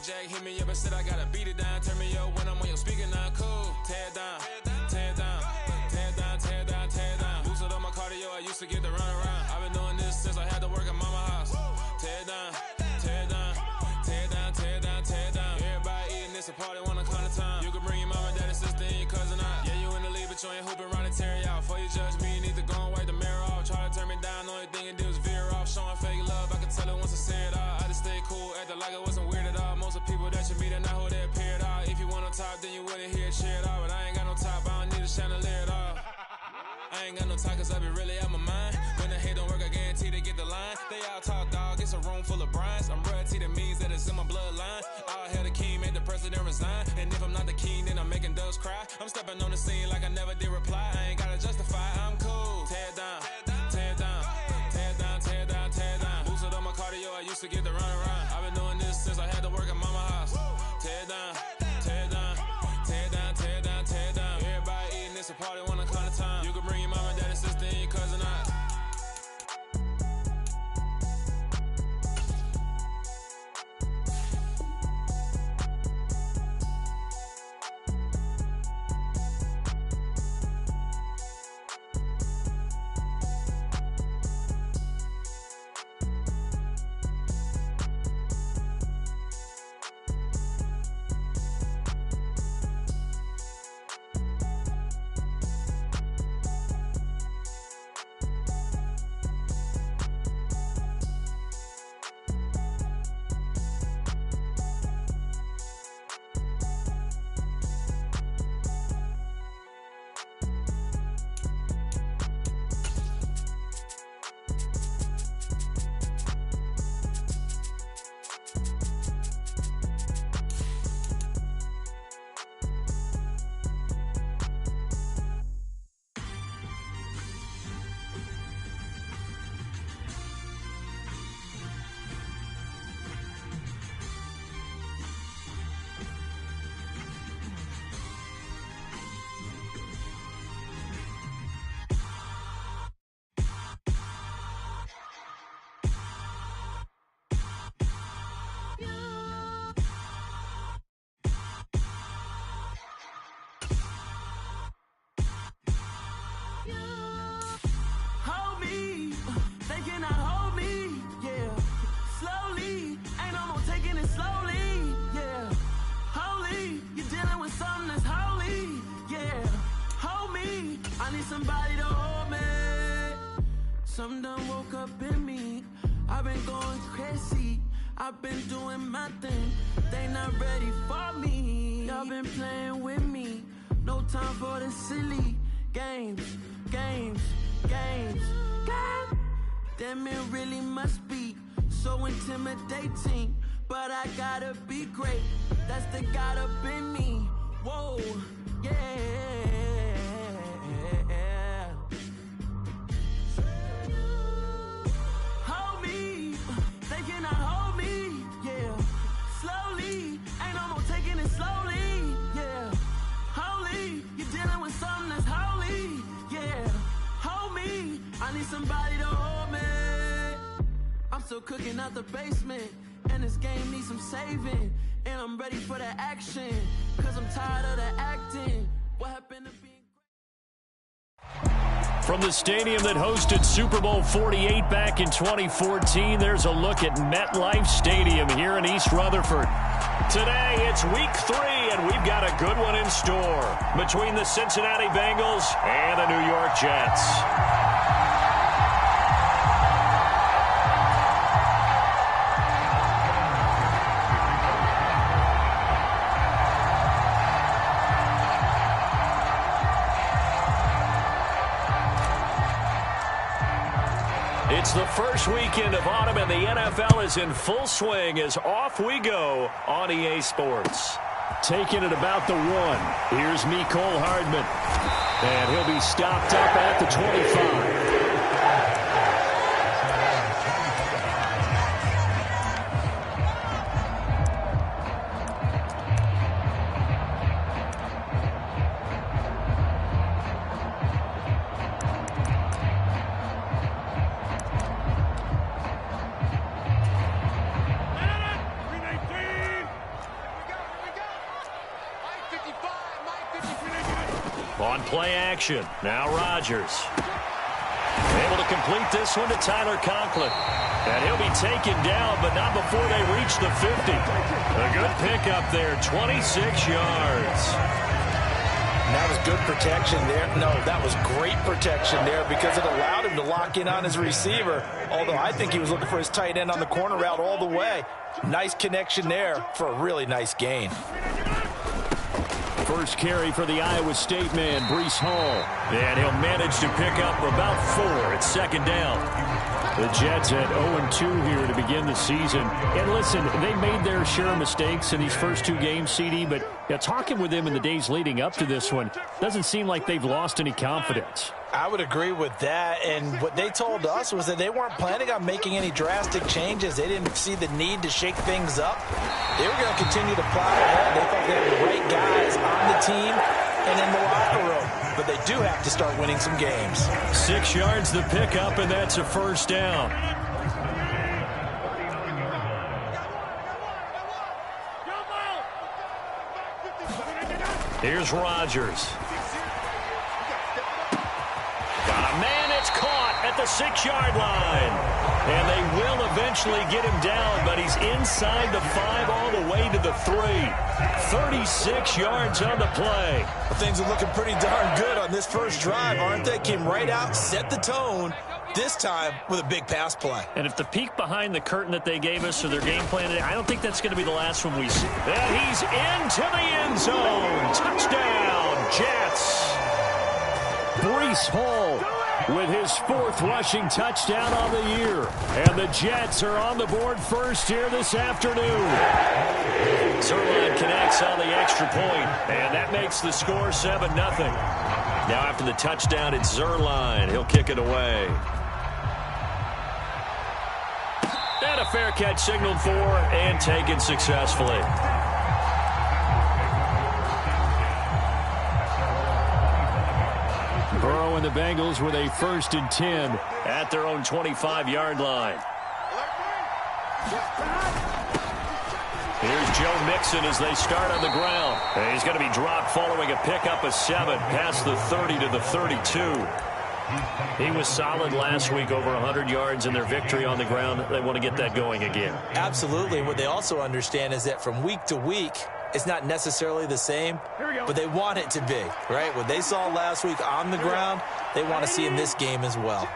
Jack hit me up and said I gotta beat it down. Turn me up when I'm on your speaker now. Cool. Tear it down. Tear it down. Tear it down. Tear it down. Tear it down. Boosted up my cardio. I used to get to run around. I've been doing this since I had to work at mama house. Tear it down. Tear it down. Tear it down. Tear it down. Tear it down. Everybody eating this a party one o'clock of time. You can bring your mama, daddy, sister, and your cousin out. Yeah, you in the league, but you ain't hooping around and tear out. Before you judge me, you need to go and wipe the mirror off. Try to turn me down, the only thing it did was veer off. Showing fake love, I can tell it once I say it all. I just stay cool, acting like it wasn't weird at all. Most of the people that you meet are not who they appear at all. If you want on top, then you wouldn't hear it cheer at all. But I ain't got no top, I don't need a chandelier at all. I ain't got no talk, cause I be really out my mind. When the hate don't work, I guarantee to get the line. They all talk, dog, it's a room full of Bryans. I'm royalty, that means that it's in my bloodline. All hell the king, made the president resign. And if I'm not the king, then I'm making doves cry. I'm stepping on the scene like I never did reply. I ain't gotta justify, I'm cool. Tear it down, tear it down, tear it down, tear it down, tear it down. Boosted up my cardio, I used to get to run around. I've been doing this since I had to work at mama house. Tear it down, tear it down, tear it down, tear it down, tear it down. Everybody eating this a party one o'clock of time. You can bring your mama, daddy, sister, and your cousin out. Hold me, they cannot hold me, yeah. Slowly, ain't no more taking it slowly, yeah. Holy, you're dealing with something that's holy, yeah. Hold me, I need somebody to hold me. Something done woke up in me. I've been going crazy, I've been doing my thing. They not ready for me. Y'all been playing with me. No time for the silly games, games, games, games. Damn, it really must be so intimidating. But I gotta be great, that's the God up in me. Whoa, yeah. Hold me, they cannot hold me, yeah. Slowly, ain't no more taking it slowly, yeah. Holy, you're dealing with something that's holy, yeah. Hold me, I need somebody to hold me. I'm still cooking out the basement, and this game needs some saving. And I'm ready for the action, cause I'm tired of the acting. What happened to being great? From the stadium that hosted Super Bowl 48 back in 2014, there's a look at MetLife Stadium here in East Rutherford. Today, it's week 3, and we've got a good one in store between the Cincinnati Bengals and the New York Jets. It's the first weekend of autumn, and the NFL is in full swing as off we go on EA Sports. Taking it about the 1. Here's Mecole Hardman. And he'll be stopped up at the 25. play action. Now Rodgers. Able to complete this one to Tyler Conklin. And he'll be taken down, but not before they reach the 50. A good pickup there, 26 yards. And that was good protection there. No, that was great protection there because it allowed him to lock in on his receiver. Although I think he was looking for his tight end on the corner route all the way. Nice connection there for a really nice gain. First carry for the Iowa State man, Breece Hall. And he'll manage to pick up about 4 at second down. The Jets at 0-2 here to begin the season. And listen, they made their share of mistakes in these first 2 games, CD, but talking with them in the days leading up to this one, doesn't seem like they've lost any confidence. I would agree with that, and what they told us was that they weren't planning on making any drastic changes. They didn't see the need to shake things up. They were going to continue to plow ahead. They thought they had the right guys on the team and in the locker room, but they do have to start winning some games. 6 yards the pickup, and that's a first down. Here's Rodgers. Got a man, it's caught at the 6-yard line. And they will eventually get him down, but he's inside the 5 all the way to the 3. 36 yards on the play. Well, things are looking pretty darn good on this first drive, aren't they? Came right out, set the tone, this time with a big pass play. And if the peek behind the curtain that they gave us or their game plan, I don't think that's going to be the last one we see. And he's into the end zone. Touchdown, Jets. Breece Hall with his 4th rushing touchdown on the year. And the Jets are on the board first here this afternoon. Zuerlein connects on the extra point, and that makes the score 7-0. Now after the touchdown, it's Zuerlein. He'll kick it away. And a fair catch signaled for and taken successfully. Burrow and the Bengals with a 1st and 10 at their own 25-yard line. Here's Joe Mixon as they start on the ground. And he's going to be dropped following a pickup of 7 past the 30 to the 32. He was solid last week, over 100 yards in their victory on the ground. They want to get that going again. Absolutely. What they also understand is that from week to week, it's not necessarily the same, but they want it to be, right? What they saw last week on the ground, they want to see in this game as well.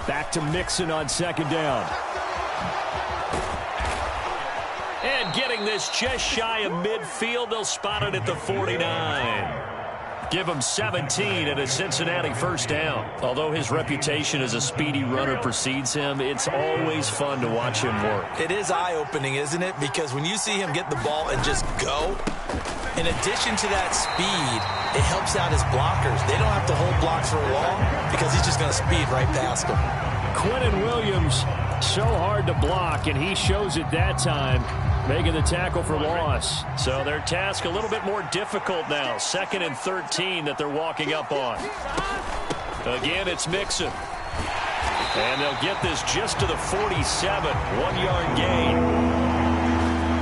Back to Mixon on second down. And getting this just shy of midfield, they'll spot it at the 49. Give him 17 and a Cincinnati first down. Although his reputation as a speedy runner precedes him, it's always fun to watch him work. It is eye-opening, isn't it? Because when you see him get the ball and just go, in addition to that speed, it helps out his blockers. They don't have to hold blocks for long because he's just going to speed right past them. Quinnen Williams, so hard to block, and he shows it that time, making the tackle for loss. So their task a little bit more difficult now. 2nd and 13 that they're walking up on. Again, it's Mixon. And they'll get this just to the 47. 1-yard gain.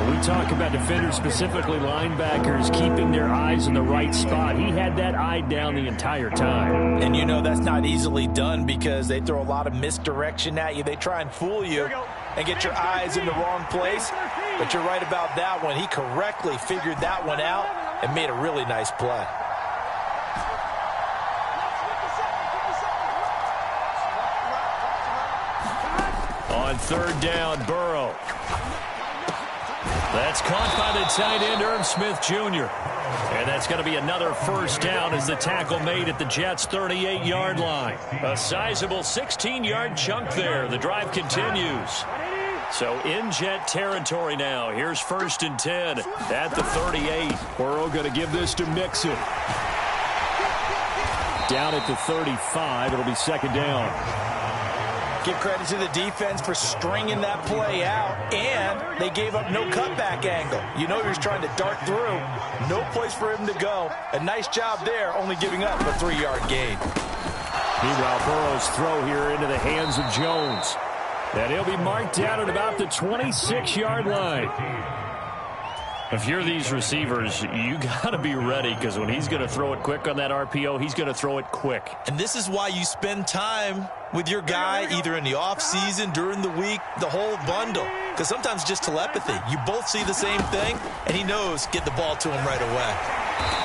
We talk about defenders, specifically linebackers, keeping their eyes in the right spot. He had that eye down the entire time. And you know that's not easily done because they throw a lot of misdirection at you. They try and fool you and get your eyes in the wrong place. But you're right about that one. He correctly figured that one out and made a really nice play. On 3rd down, Burrow. That's caught by the tight end, Irv Smith Jr. And that's going to be another first down as the tackle made at the Jets' 38-yard line. A sizable 16-yard chunk there. The drive continues. So in Jet territory now. Here's 1st and 10 at the 38. Burrow going to give this to Mixon. Down at the 35. It'll be 2nd down. Give credit to the defense for stringing that play out, and they gave up no cutback angle. You know he was trying to dart through. No place for him to go. A nice job there, only giving up a 3-yard gain. Meanwhile, Burrow's throw here into the hands of Jones. And he'll be marked down at about the 26-yard line. If you're these receivers, you got to be ready because when he's going to throw it quick on that RPO, he's going to throw it quick. And this is why you spend time with your guy either in the offseason, during the week, the whole bundle. Because sometimes just telepathy. You both see the same thing, and he knows get the ball to him right away.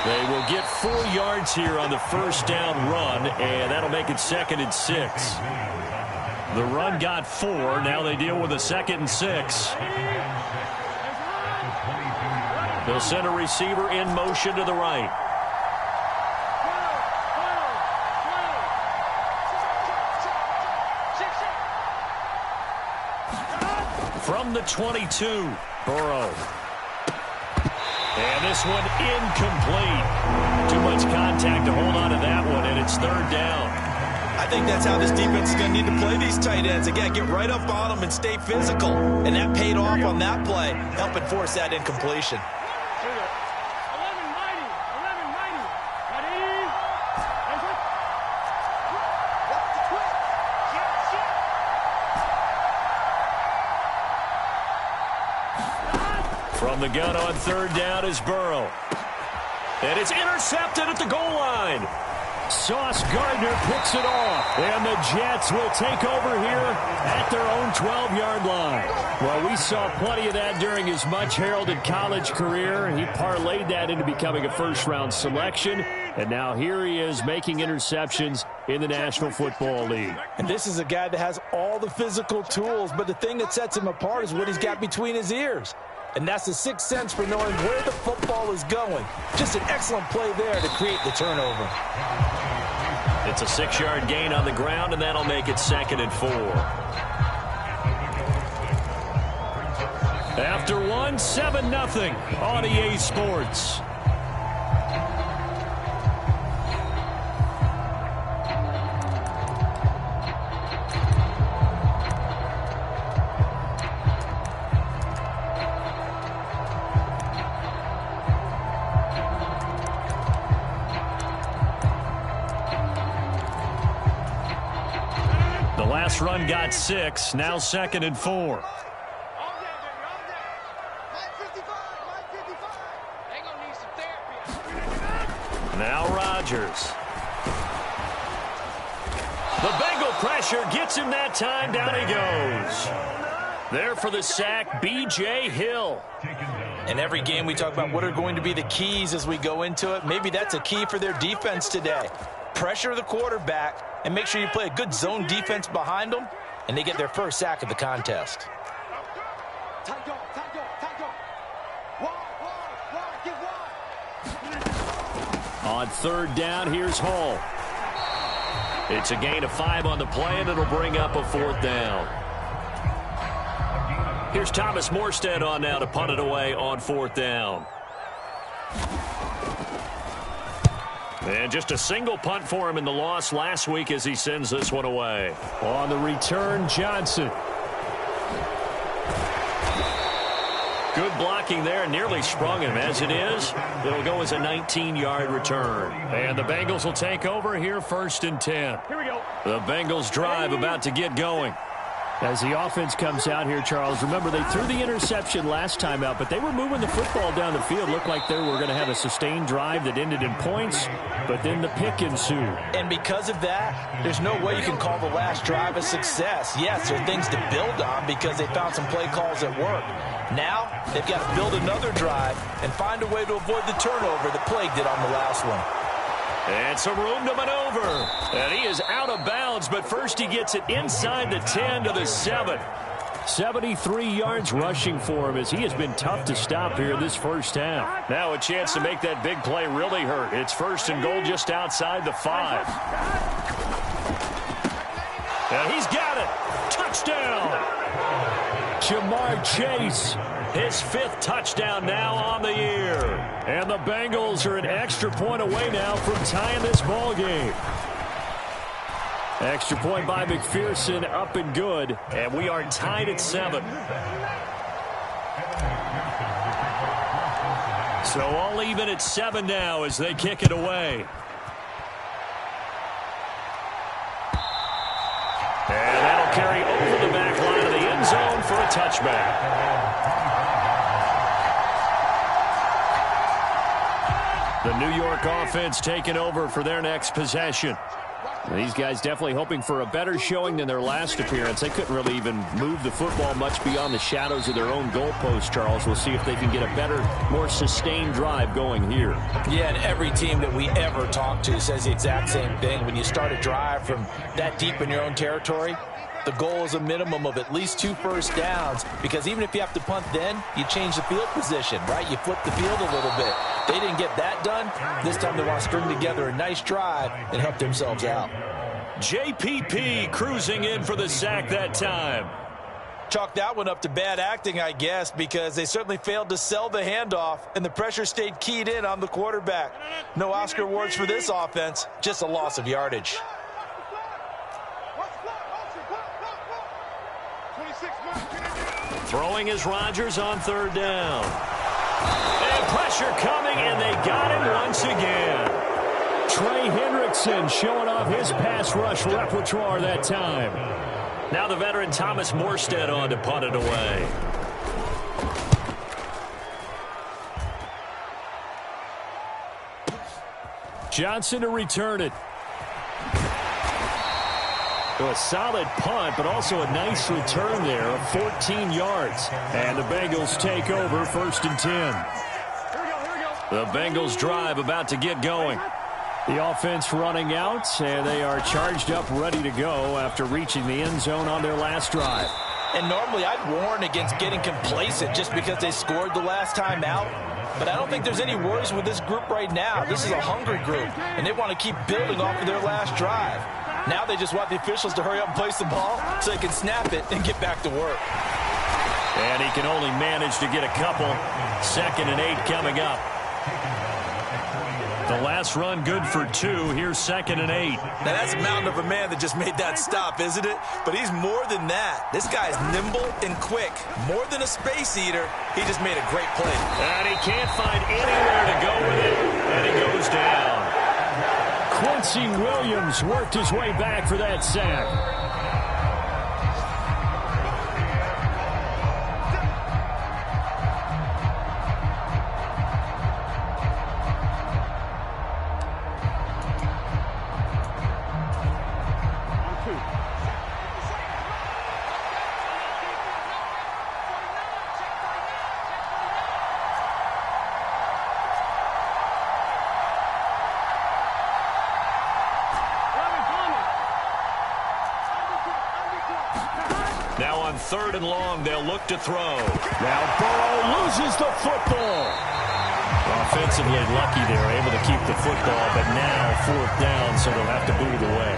They will get 4 yards here on the first down run, and that'll make it 2nd and 6. The run got 4. Now they deal with a 2nd and 6. They'll send a receiver in motion to the right. From the 22, Burrow. And this one incomplete. Too much contact to hold on to that one, and it's 3rd down. I think that's how this defense is going to need to play these tight ends. Again, get right up on them and stay physical. And that paid off on that play, helping force that incompletion. From the gun on 3rd down is Burrow. And it's intercepted at the goal line. Sauce Gardner picks it off. And the Jets will take over here at their own 12-yard line. Well, we saw plenty of that during his much-heralded college career. He parlayed that into becoming a first-round selection. And now here he is making interceptions in the National Football League. And this is a guy that has all the physical tools, but the thing that sets him apart is what he's got between his ears. And that's the 6th sense for knowing where the football is going. Just an excellent play there to create the turnover. It's a 6-yard gain on the ground, and that'll make it 2nd and 4. After 1, 7-0 on EA Sports. Run got 6, now 2nd and 4. Now Rodgers. The Bengal pressure gets him that time. Down he goes. There for the sack, B.J. Hill. In every game we talk about what are going to be the keys as we go into it. Maybe that's a key for their defense today. Pressure the quarterback and make sure you play a good zone defense behind them, and they get their first sack of the contest. On 3rd down, here's Hall. It's a gain of 5 on the play, and it'll bring up a 4th down. Here's Thomas Morstead on now to punt it away on 4th down. And just a single punt for him in the loss last week as he sends this one away. On the return, Johnson. Good blocking there, nearly sprung him. As it is, it'll go as a 19-yard return. And the Bengals will take over here 1st and 10. Here we go. The Bengals drive about to get going. As the offense comes out here, Charles, remember they threw the interception last time out, but they were moving the football down the field. Looked like they were going to have a sustained drive that ended in points, but then the pick ensued. And because of that, there's no way you can call the last drive a success. Yes, there are things to build on because they found some play calls that work. Now, they've got to build another drive and find a way to avoid the turnover that plagued it on the last one. And some room to maneuver. And he is out of bounds, but first he gets it inside the 10 to the 7. 73 yards rushing for him as he has been tough to stop here this first half. Now a chance to make that big play really hurt. It's 1st and goal just outside the 5. And he's got it. Touchdown. Jamar Chase. His 5th touchdown now on the year. And the Bengals are an extra point away now from tying this ball game. Extra point by McPherson, up and good. And we are tied at 7. So all even at 7 now as they kick it away. And that'll carry over the back line of the end zone for a touchback. The New York offense taking over for their next possession. These guys definitely hoping for a better showing than their last appearance. They couldn't really even move the football much beyond the shadows of their own goalpost, Charles. We'll see if they can get a better, more sustained drive going here. Yeah, and every team that we ever talk to says the exact same thing. When you start a drive from that deep in your own territory, the goal is a minimum of at least 2 first downs, because even if you have to punt then, you change the field position, right? You flip the field a little bit. They didn't get that done. This time they want to string together a nice drive and help themselves out. JPP cruising in for the sack that time. Chalk that one up to bad acting, I guess, because they certainly failed to sell the handoff, and the pressure stayed keyed in on the quarterback. No Oscar awards for this offense, just a loss of yardage. Throwing is Rodgers on 3rd down. And pressure coming, and they got him once again. Trey Hendrickson showing off his pass rush repertoire that time. Now the veteran Thomas Morstead on to punt it away. Johnson to return it. So a solid punt, but also a nice return there of 14 yards. And the Bengals take over 1st and 10. The Bengals drive about to get going. The offense running out, and they are charged up, ready to go after reaching the end zone on their last drive. And normally I'd warn against getting complacent just because they scored the last time out. But I don't think there's any worries with this group right now. This is a hungry group, and they want to keep building off of their last drive. Now they just want the officials to hurry up and place the ball so they can snap it and get back to work. And he can only manage to get a couple. 2nd and 8 coming up. The last run good for 2. Here's 2nd and 8. Now that's a mountain of a man that just made that stop, isn't it? But he's more than that. This guy's nimble and quick. More than a space eater. He just made a great play. And he can't find anywhere to go with it. And he goes down. Quincy Williams worked his way back for that sack. Now on 3rd and long, they'll look to throw. Now Burrow loses the football. Offensively lucky they were able to keep the football, but now 4th down, so they'll have to boot it away.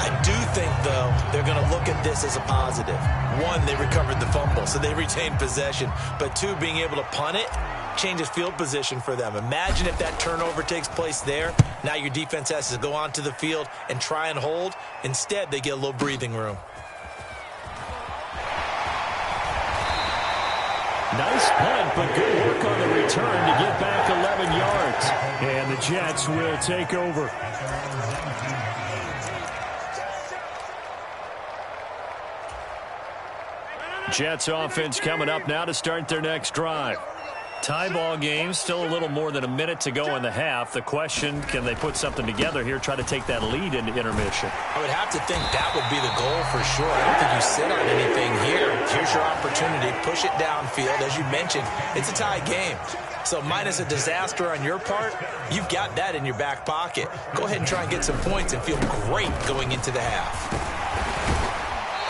I do think, though, they're going to look at this as a positive. 1, they recovered the fumble, so they retained possession. But 2, being able to punt it changes field position for them. Imagine if that turnover takes place there. Now your defense has to go onto the field and try and hold. Instead, they get a little breathing room. Nice punt, but good work on the return to get back 11 yards. And the Jets will take over. Jets offense coming up now to start their next drive. Tie ball game, still a little more than a minute to go in the half. The question, can they put something together here, try to take that lead into intermission? I would have to think that would be the goal for sure. I don't think you sit on anything here. Here's your opportunity. Push it downfield. As you mentioned, it's a tie game. So minus a disaster on your part, you've got that in your back pocket. Go ahead and try and get some points and feel great going into the half.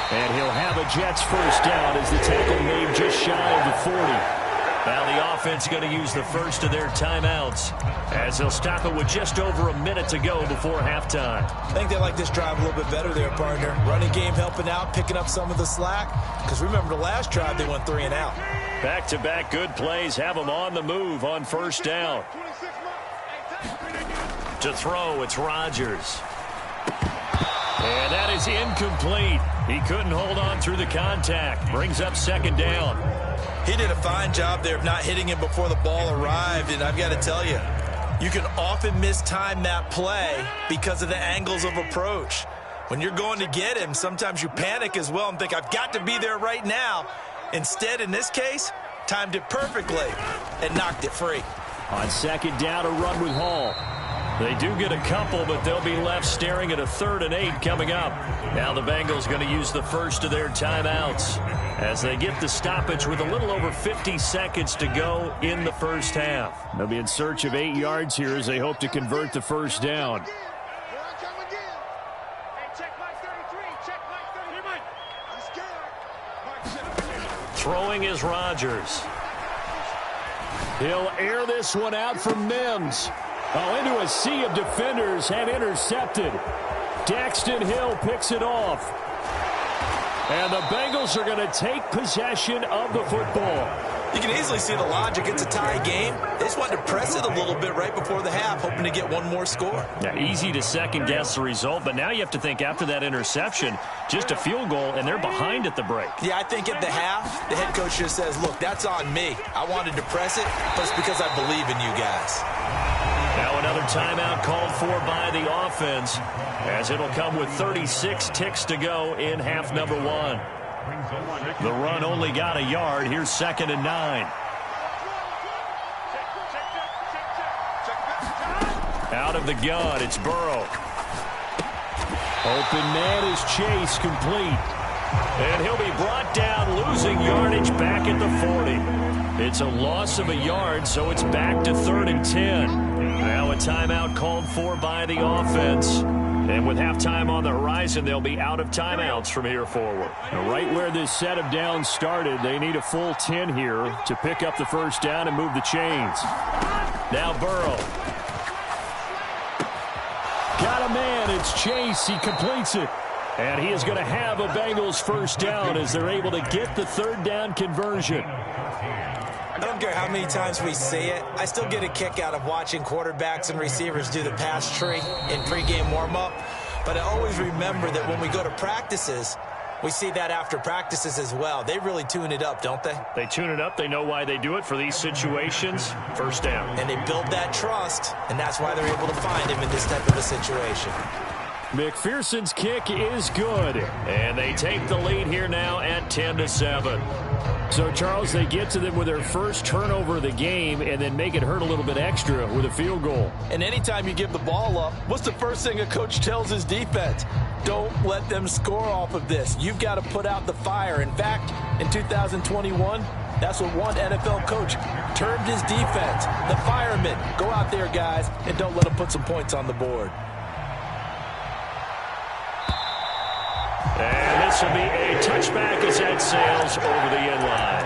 And he'll have a Jets first down as the tackle made just shy of the 40. Now the offense going to use the first of their timeouts as they'll stop it with just over a minute to go before halftime. I think they like this drive a little bit better there, partner. Running game helping out, picking up some of the slack. Because remember the last drive, they went 3 and out. Back-to-back good plays have them on the move on first down. To throw, it's Rodgers. And that is incomplete. He couldn't hold on through the contact. Brings up 2nd down. He did a fine job there of not hitting him before the ball arrived, and I've got to tell you, you can often mistime that play because of the angles of approach. When you're going to get him, sometimes you panic as well and think, I've got to be there right now. Instead, in this case, timed it perfectly and knocked it free. On second down, a run with Hall. They do get a couple, but they'll be left staring at a 3rd and 8 coming up. Now the Bengals going to use the first of their timeouts as they get the stoppage with a little over 50 seconds to go in the first half. They'll be in search of 8 yards here as they hope to convert the first down. Throwing is Rodgers. He'll air this one out from Mims. Oh, into a sea of defenders and intercepted. Daxton Hill picks it off. And the Bengals are going to take possession of the football. You can easily see the logic. It's a tie game. They just wanted to press it a little bit right before the half, hoping to get one more score. Yeah, easy to second-guess the result, but now you have to think after that interception, just a field goal, and they're behind at the break. Yeah, I think at the half, the head coach just says, look, that's on me. I wanted to press it, but it's because I believe in you guys. Now another timeout called for by the offense, as it'll come with 36 ticks to go in half number 1. The run only got a yard. Here's 2nd and 9. Out of the gun, it's Burrow. Open man is Chase, complete. And he'll be brought down, losing yardage back at the 40. It's a loss of a yard, so it's back to 3rd and 10. Now a timeout called for by the offense. And with halftime on the horizon, they'll be out of timeouts from here forward. Now, right where this set of downs started, they need a full 10 here to pick up the first down and move the chains. Now Burrow. Got a man. It's Chase. He completes it. And he is going to have a Bengals first down as they're able to get the 3rd down conversion. I don't care how many times we see it. I still get a kick out of watching quarterbacks and receivers do the pass tree in pregame warm-up. But I always remember that when we go to practices, we see that after practices as well. They really tune it up, don't they? They tune it up. They know why they do it for these situations. First down. And they build that trust, and that's why they're able to find him in this type of a situation. McPherson's kick is good. And they take the lead here now at 10-7. So, Charles, they get to them with their first turnover of the game and then make it hurt a little bit extra with a field goal. And anytime you give the ball up, what's the first thing a coach tells his defense? Don't let them score off of this. You've got to put out the fire. In fact, in 2021, that's what one NFL coach termed his defense. The firemen. Go out there, guys, and don't let them put some points on the board. And this will be a touchback as that sails over the end line.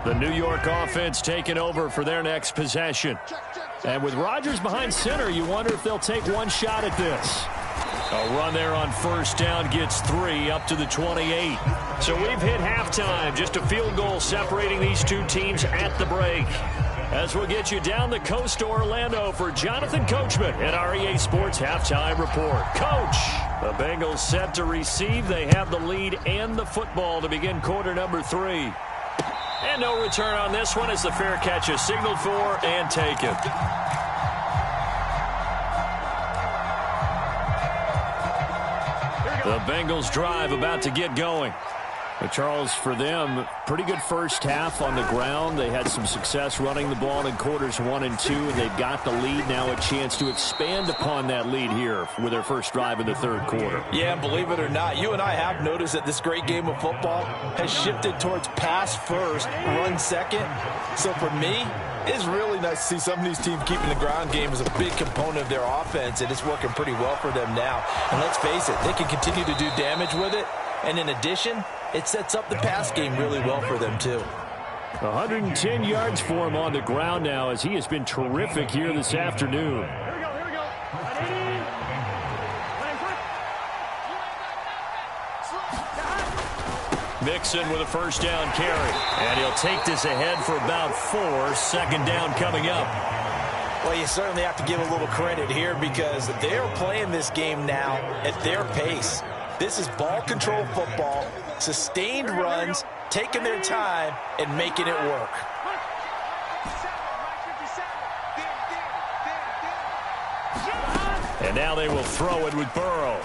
The New York offense taking over for their next possession. And with Rodgers behind center, you wonder if they'll take one shot at this. A run there on first down gets 3 up to the 28. So we've hit halftime. Just a field goal separating these two teams at the break. As we'll get you down the coast to Orlando for Jonathan Coachman at our EA Sports Halftime Report. Coach, the Bengals set to receive. They have the lead and the football to begin quarter number 3. And no return on this one as the fair catch is signaled for and taken. The Bengals drive about to get going. But Charles, for them, pretty good first half on the ground. They had some success running the ball in quarters 1 and 2, and they've got the lead now, a chance to expand upon that lead here with their first drive in the third quarter. Yeah, believe it or not, you and I have noticed that this great game of football has shifted towards pass first, run second. So for me, it's really nice to see some of these teams keeping the ground game as a big component of their offense, and it's working pretty well for them now. And let's face it, they can continue to do damage with it. And in addition, it sets up the pass game really well for them, too. 110 yards for him on the ground now as he has been terrific here this afternoon. Here we go. Mixon with a first down carry. And he'll take this ahead for about 4. Second down coming up. Well, you certainly have to give a little credit here because they're playing this game now at their pace. This is ball control football, sustained runs, taking their time, and making it work. And now they will throw it with Burrow.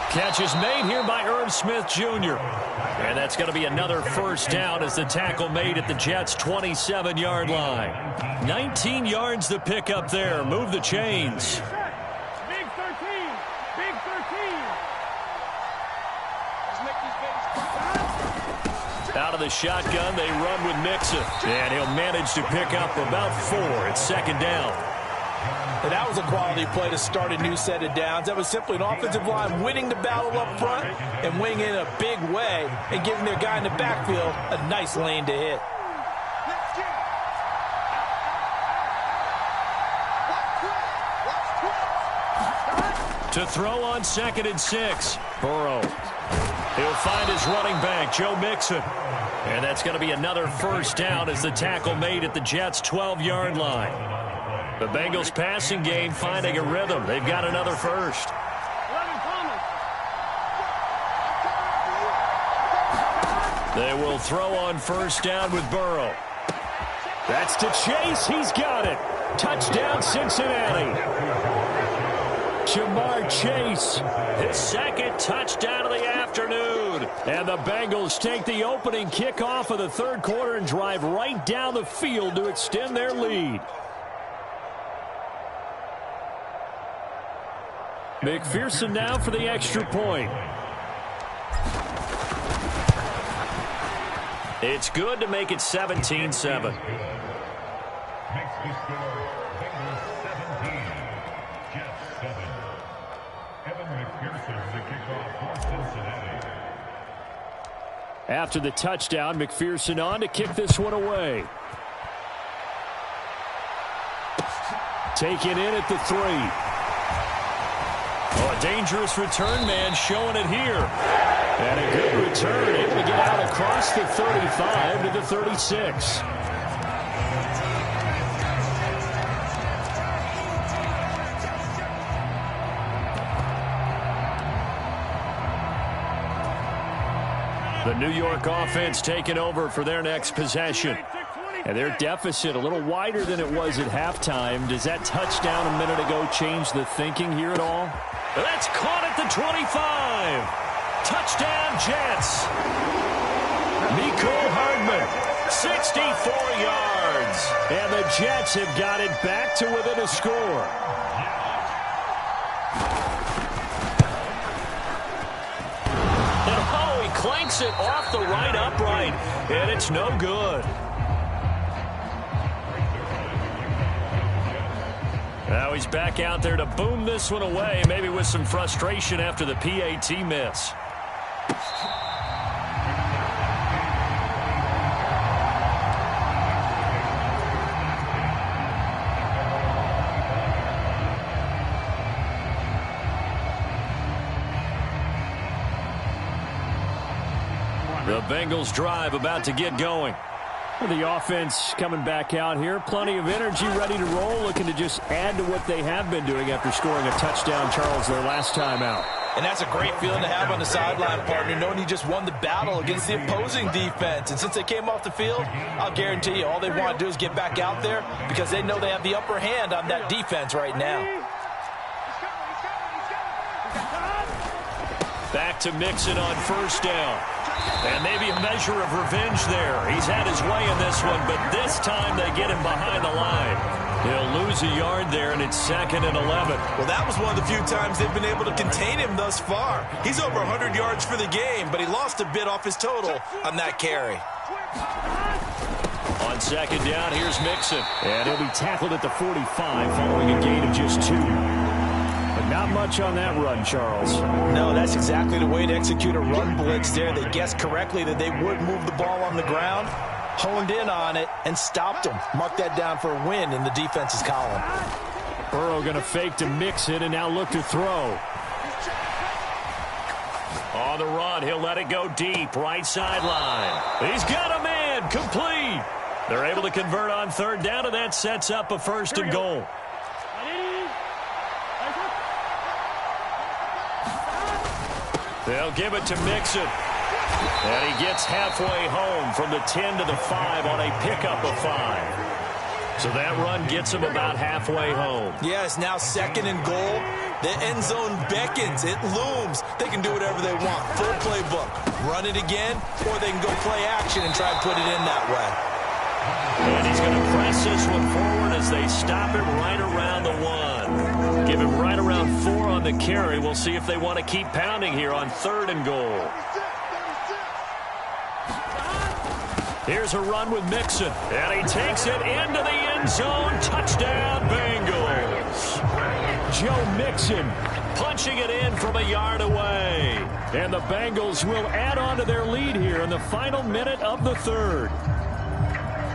Catch is made here by Irv Smith Jr. And that's going to be another first down as the tackle made at the Jets' 27-yard line. 19 yards to pick up there. Move the chains. Big 13. Big 13. Out of the shotgun, they run with Mixon. And he'll manage to pick up about 4 at second down. And that was a quality play to start a new set of downs. That was simply an offensive line winning the battle up front and winning in a big way and giving their guy in the backfield a nice lane to hit. To throw on 2nd and 6. Burrow. He'll find his running back, Joe Mixon. And that's going to be another first down as the tackle made at the Jets' 12-yard line. The Bengals passing game finding a rhythm. They've got another first. They will throw on first down with Burrow. That's to Chase. He's got it. Touchdown, Cincinnati. Jamar Chase, his second touchdown of the afternoon. And the Bengals take the opening kickoff of the third quarter and drive right down the field to extend their lead. McPherson now for the extra point. It's good to make it 17-7. After the touchdown, McPherson on to kick this one away. Taken in at the 3. Oh, a dangerous return man showing it here. And a good return, able to get out across the 35 to the 36. The New York offense taking over for their next possession. And their deficit a little wider than it was at halftime. Does that touchdown a minute ago change the thinking here at all? That's caught at the 25. Touchdown, Jets. Mecole Hardman, 64 yards. And the Jets have got it back to within a score. Clanks it off the right upright, and it's no good. Now he's back out there to boom this one away, maybe with some frustration after the PAT miss. The Bengals drive about to get going. The offense coming back out here. Plenty of energy, ready to roll, looking to just add to what they have been doing after scoring a touchdown, Charles, their last time out. And that's a great feeling to have on the sideline, partner, knowing you just won the battle against the opposing defense. And since they came off the field, I'll guarantee you all they want to do is get back out there because they know they have the upper hand on that defense right now. Back to Mixon on first down. And maybe a measure of revenge there. He's had his way in this one, but this time they get him behind the line. He'll lose a yard there, and it's 2nd and 11. Well, that was one of the few times they've been able to contain him thus far. He's over 100 yards for the game, but he lost a bit off his total on that carry. On second down, here's Mixon. And he'll be tackled at the 45 following a gain of just 2. But not much on that run, Charles. No, that's exactly the way to execute a run blitz there. They guessed correctly that they would move the ball on the ground, honed in on it, and stopped them. Mark that down for a win in the defense's column. Burrow going to fake to Mixon and now look to throw. On the run, he'll let it go deep, right sideline. He's got a man, complete. They're able to convert on third down, and that sets up a 1st and goal. They'll give it to Mixon. And he gets halfway home from the 10 to the 5 on a pickup of 5. So that run gets them about halfway home. Yeah, it's now 2nd and goal. The end zone beckons. It looms. They can do whatever they want. Full playbook. Run it again, or they can go play action and try and put it in that way. And he's going to press this one forward as they stop him right around the 1. Give him right around 4 on the carry. We'll see if they want to keep pounding here on 3rd and goal. Here's a run with Mixon, and he takes it into the end zone. Touchdown, Bengals. Joe Mixon punching it in from a yard away. And the Bengals will add on to their lead here in the final minute of the 3rd.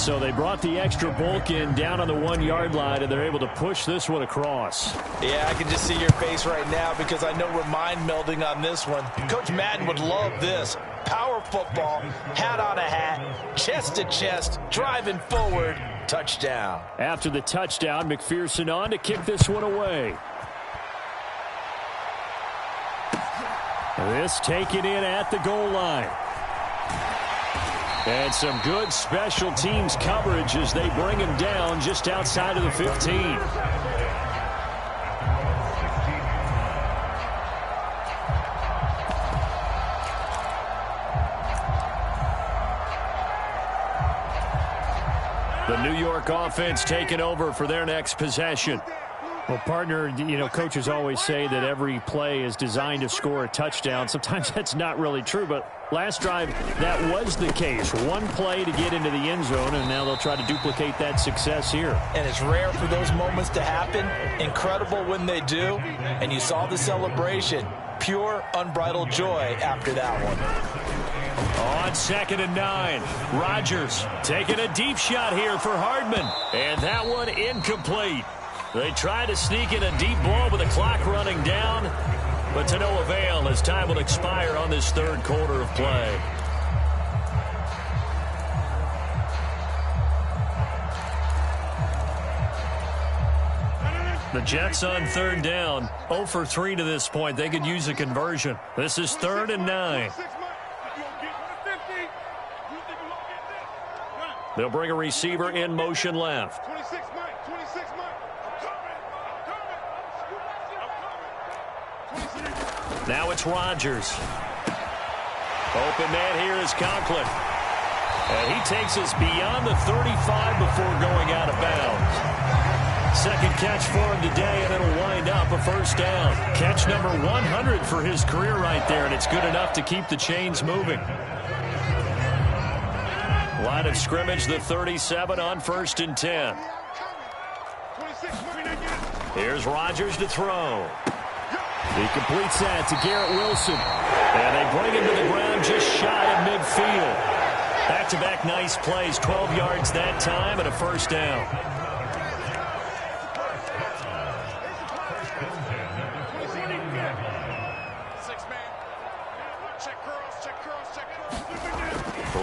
So they brought the extra bulk in down on the 1-yard line, and they're able to push this one across. Yeah, I can just see your face right now because I know we're mind melding on this one. Coach Madden would love this. Power football, hat on a hat, chest to chest, driving forward, touchdown. After the touchdown, McPherson on to kick this one away. This taken in at the goal line. And some good special teams coverage as they bring him down just outside of the 15. The New York offense taking over for their next possession. Well, partner, you know, coaches always say that every play is designed to score a touchdown. Sometimes that's not really true, but last drive, that was the case. One play to get into the end zone, and now they'll try to duplicate that success here. And it's rare for those moments to happen. Incredible when they do. And you saw the celebration. Pure, unbridled joy after that one. On 2nd and 9, Rodgers taking a deep shot here for Hardman. And that one incomplete. They try to sneak in a deep ball with the clock running down, but to no avail as time will expire on this 3rd quarter of play. The Jets on 3rd down, 0 for 3 to this point. They could use a conversion. This is 3rd and 9. They'll bring a receiver in motion left. Now it's Rodgers. Open man here is Conklin. And he takes us beyond the 35 before going out of bounds. Second catch for him today, and it'll wind up a 1st down. Catch number 100 for his career right there, and it's good enough to keep the chains moving. Line of scrimmage, the 37 on 1st and 10. Here's Rodgers to throw. He completes that to Garrett Wilson. And they bring him to the ground just shy of midfield. Back-to-back nice plays, 12 yards that time and a 1st down.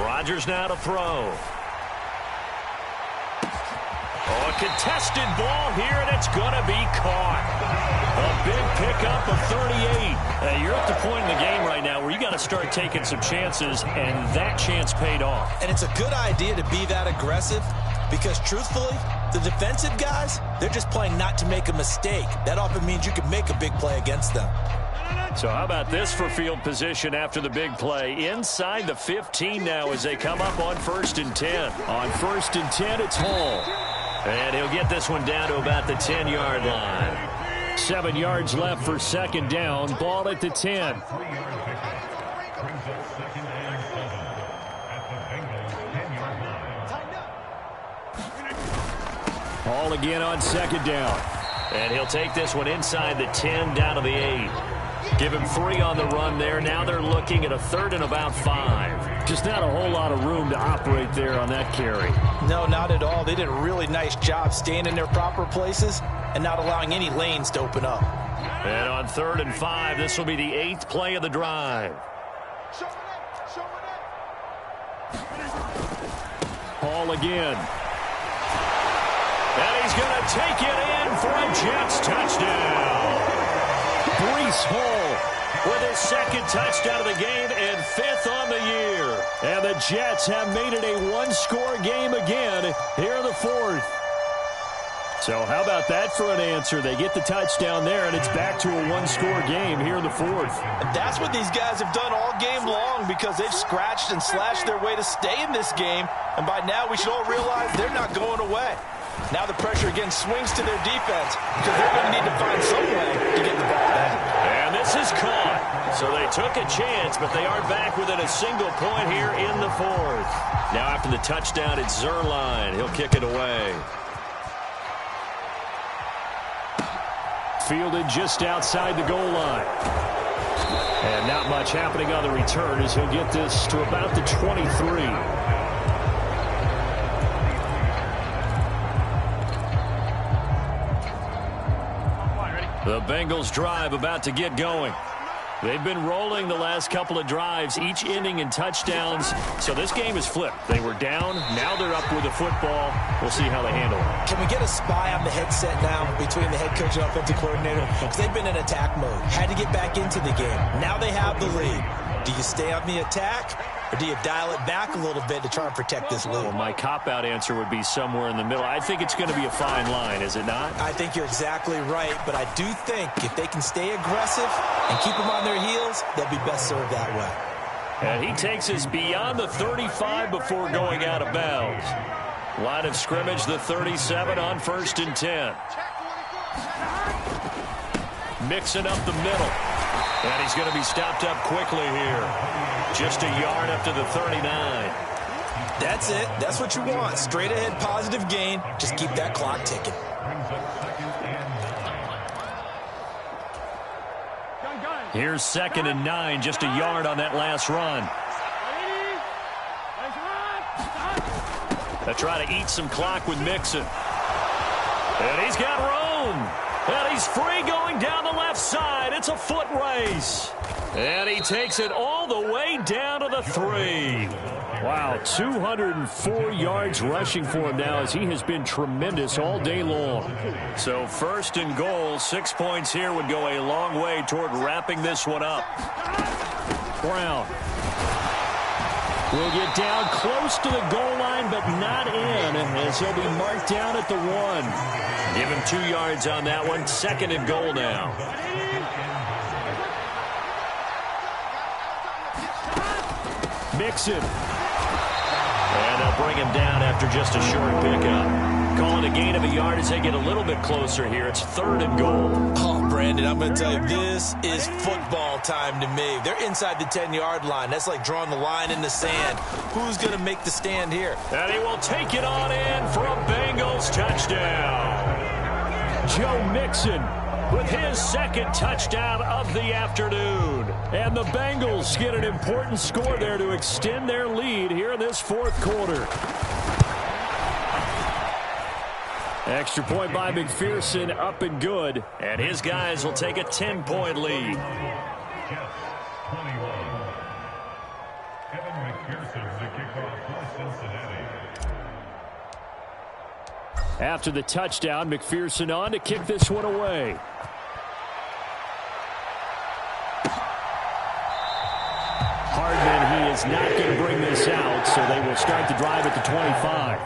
Rodgers now to throw. Oh, a contested ball here, and it's going to be caught. A big pickup of 38. You're at the point in the game right now where you got to start taking some chances, and that chance paid off. And it's a good idea to be that aggressive because, truthfully, the defensive guys, they're just playing not to make a mistake. That often means you can make a big play against them. So how about this for field position after the big play? Inside the 15 now as they come up on 1st and 10. On 1st and 10, it's Hall. And he'll get this one down to about the 10-yard line. 7 yards left for 2nd down. Ball at the 10. Hall again on 2nd down. And he'll take this one inside the 10 down to the 8. Give him 3 on the run there. Now they're looking at a 3rd and about 5. Just not a whole lot of room to operate there on that carry. No, not at all. They did a really nice job staying in their proper places and not allowing any lanes to open up. And on 3rd and 5, this will be the 8th play of the drive. Hall again. And he's going to take it in for a Jets touchdown. Breece Hall with his 2nd touchdown of the game and 5th on the year. And the Jets have made it a one-score game again here in the 4th. So how about that for an answer? They get the touchdown there, and it's back to a one-score game here in the fourth. And that's what these guys have done all game long because they've scratched and slashed their way to stay in this game. And by now, we should all realize they're not going away. Now the pressure again swings to their defense because they're going to need to find some way to get the ball back. And this is caught. So they took a chance, but they are back within a single point here in the fourth. Now after the touchdown, it's Zerline. He'll kick it away. Fielded just outside the goal line. And not much happening on the return as he'll get this to about the 23. The Bengals drive about to get going. They've been rolling the last couple of drives, each ending in touchdowns. So this game is flipped. They were down. Now they're up with the football. We'll see how they handle it. Can we get a spy on the headset now between the head coach and offensive coordinator? Because they've been in attack mode. Had to get back into the game. Now they have the lead. Do you stay on the attack? Or do you dial it back a little bit to try and protect this lead? Well, my cop-out answer would be somewhere in the middle. I think it's going to be a fine line, is it not? I think you're exactly right, but I do think if they can stay aggressive and keep them on their heels, they'll be best served that way. And he takes us beyond the 35 before going out of bounds. Line of scrimmage, the 37 on 1st and 10. Mixing up the middle. And he's going to be stopped up quickly here. Just a yard up to the 39. That's it. That's what you want. Straight ahead positive gain. Just keep that clock ticking. Here's 2nd and 9. Just a yard on that last run. They try to eat some clock with Mixon. And he's got room. And he's free going down the left side. It's a foot race. And he takes it all the way down to the 3. Wow, 204 yards rushing for him now as he has been tremendous all day long. So 1st and goal, 6 points here would go a long way toward wrapping this one up. Brown will get down close to the goal line, but not in, as he'll be marked down at the 1. Give him 2 yards on that one. 2nd and goal now. Mixon. And they'll bring him down after just a short pickup. Calling a gain of a yard as they get a little bit closer here. It's 3rd and goal. Oh, Brandon, I'm going to tell you, this is football time to me. They're inside the 10-yard line. That's like drawing the line in the sand. Who's going to make the stand here? And he will take it on in for a Bengals touchdown. Joe Mixon with his 2nd touchdown of the afternoon. And the Bengals get an important score there to extend their lead here in this 4th quarter. Extra point by McPherson, up and good. And his guys will take a 10-point lead. After the touchdown, McPherson on to kick this one away. Hardman, he is not going to bring this out, so they will start the drive at the 25.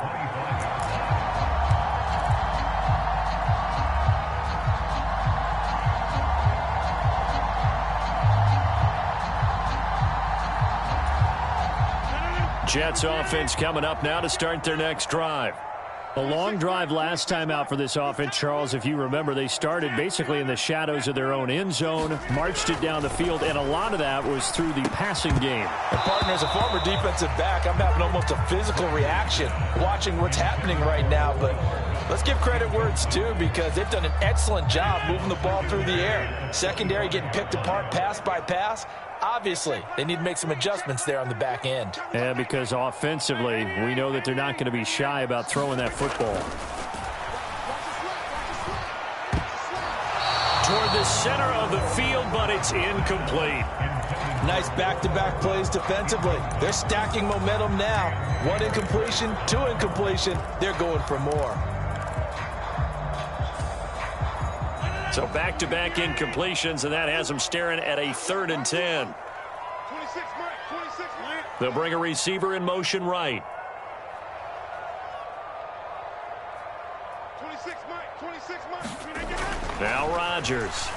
Jets offense coming up now to start their next drive. A long drive last time out for this offense, Charles. If you remember, they started basically in the shadows of their own end zone, marched it down the field, and a lot of that was through the passing game. And partner, as a former defensive back, I'm having almost a physical reaction watching what's happening right now. But let's give credit where it's due because they've done an excellent job moving the ball through the air. Secondary getting picked apart pass by pass. Obviously, they need to make some adjustments there on the back end. Yeah, because offensively, we know that they're not going to be shy about throwing that football. Toward the center of the field, but it's incomplete. Nice back-to-back plays defensively. They're stacking momentum now. 1 incompletion, 2 incompletion. They're going for more. So back-to-back incompletions, and that has them staring at a 3rd and 10. They'll bring a receiver in motion right. Now Rodgers.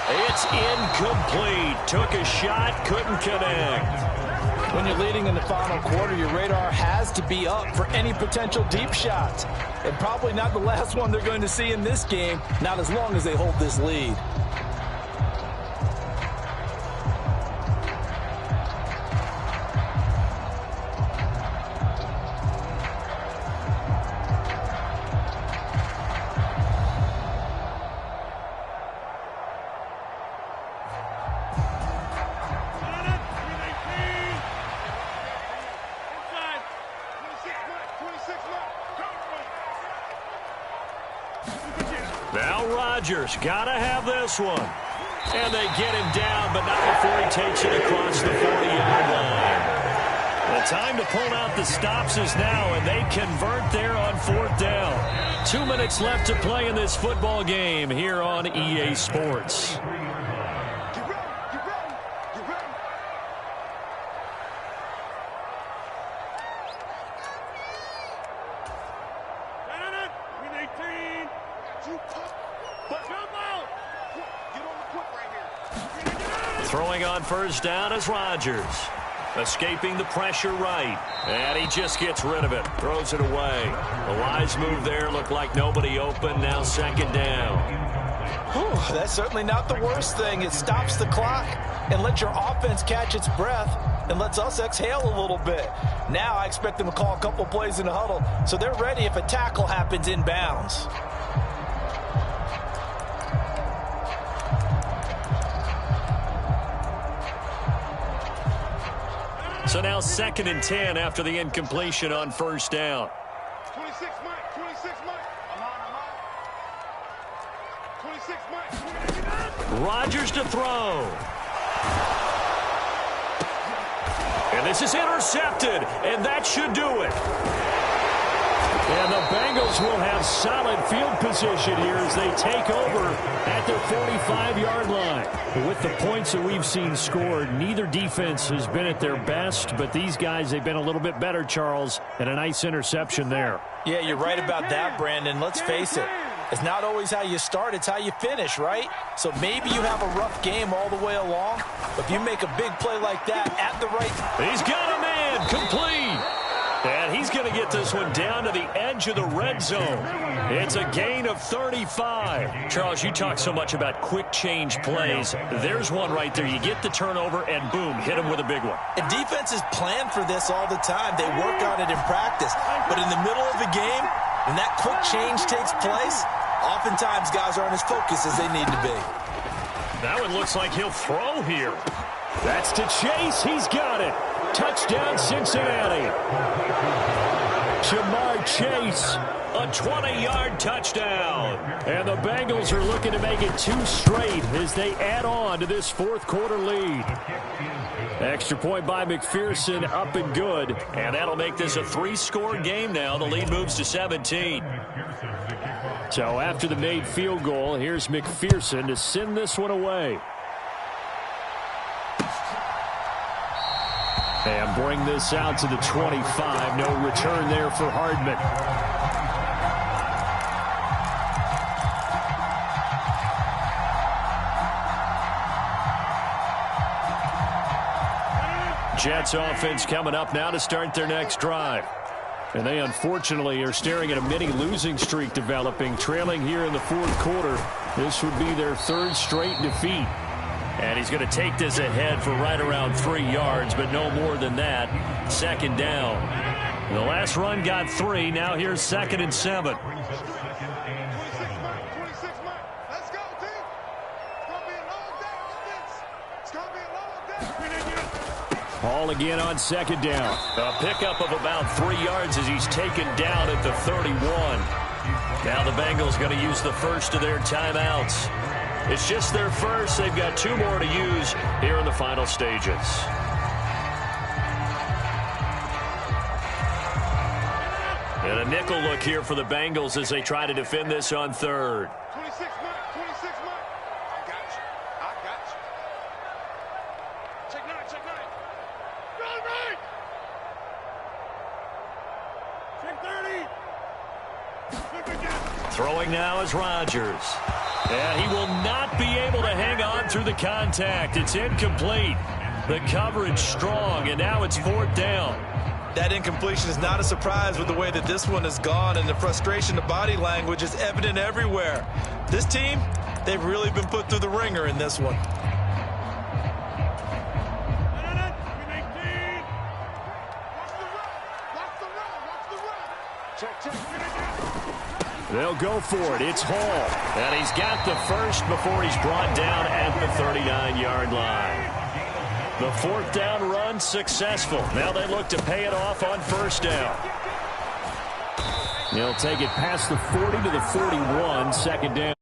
It's incomplete. Took a shot, couldn't connect. When you're leading in the final quarter, your radar has to be up for any potential deep shots. And probably not the last one they're going to see in this game, not as long as they hold this lead. Now Rodgers, gotta have this one. And they get him down, but not before he takes it across the 40-yard line. The time to pull out the stops is now, and they convert there on 4th down. 2 minutes left to play in this football game here on EA Sports. Throwing on 1st down is Rodgers. Escaping the pressure right. And he just gets rid of it. Throws it away. The wise move there. Looked like nobody open. Now 2nd down. Whew, that's certainly not the worst thing. It stops the clock and lets your offense catch its breath and lets us exhale a little bit. Now I expect them to call a couple plays in the huddle so they're ready if a tackle happens inbounds. So now 2nd and 10 after the incompletion on 1st down. 26 Mike, 26 Mike. I'm on, 26 Mike. Rodgers to throw. And this is intercepted, and that should do it. And the Bengals will have solid field position here as they take over at their 45-yard line. With the points that we've seen scored, neither defense has been at their best, but these guys, they've been a little bit better, Charles, and a nice interception there. Yeah, you're right about that, Brandon. Let's face it. It's not always how you start, it's how you finish, right? So maybe you have a rough game all the way along, but if you make a big play like that at the right time. He's got a man, complete. And he's going to get this one down to the edge of the red zone. It's a gain of 35. Charles, you talk so much about quick change plays. There's one right there. You get the turnover, and boom, hit him with a big one. And defenses plan for this all the time. They work on it in practice. But in the middle of a game, when that quick change takes place, oftentimes guys aren't as focused as they need to be. That one looks like he'll throw here. That's to Chase. He's got it. Touchdown, Cincinnati. Jamar Chase, a 20-yard touchdown. And the Bengals are looking to make it 2 straight as they add on to this 4th quarter lead. Extra point by McPherson, up and good. And that'll make this a 3-score game now. The lead moves to 17. So after the made field goal, here's McPherson to send this one away. And bring this out to the 25. No return there for Hardman. Jets offense coming up now to start their next drive. And they unfortunately are staring at a mini losing streak developing, trailing here in the 4th quarter. This would be their 3rd straight defeat. And he's going to take this ahead for right around 3 yards, but no more than that. 2nd down. The last run got 3. Now here's 2nd and 7. 26 Mike, 26 Mike. Let's go, team. It's going to be a long day on this. It's going to be a long day. Ball again on 2nd down. A pickup of about 3 yards as he's taken down at the 31. Now the Bengals going to use the first of their timeouts. It's just their first. They've got 2 more to use here in the final stages. And a nickel look here for the Bengals as they try to defend this on 3rd. 26 Mike, 26 Mike. I got you. I got you. Check 9, check 9. Run right. Check 30. Throwing now is Rodgers. And he will not be able to hang on through the contact. It's incomplete. The coverage strong, and now it's 4th down. That incompletion is not a surprise with the way that this one has gone, and the frustration, the body language is evident everywhere. This team, they've really been put through the ringer in this one. They'll go for it. It's Hall. And he's got the first before he's brought down at the 39-yard line. The 4th down run successful. Now they look to pay it off on 1st down. He'll take it past the 40 to the 41, 2nd down.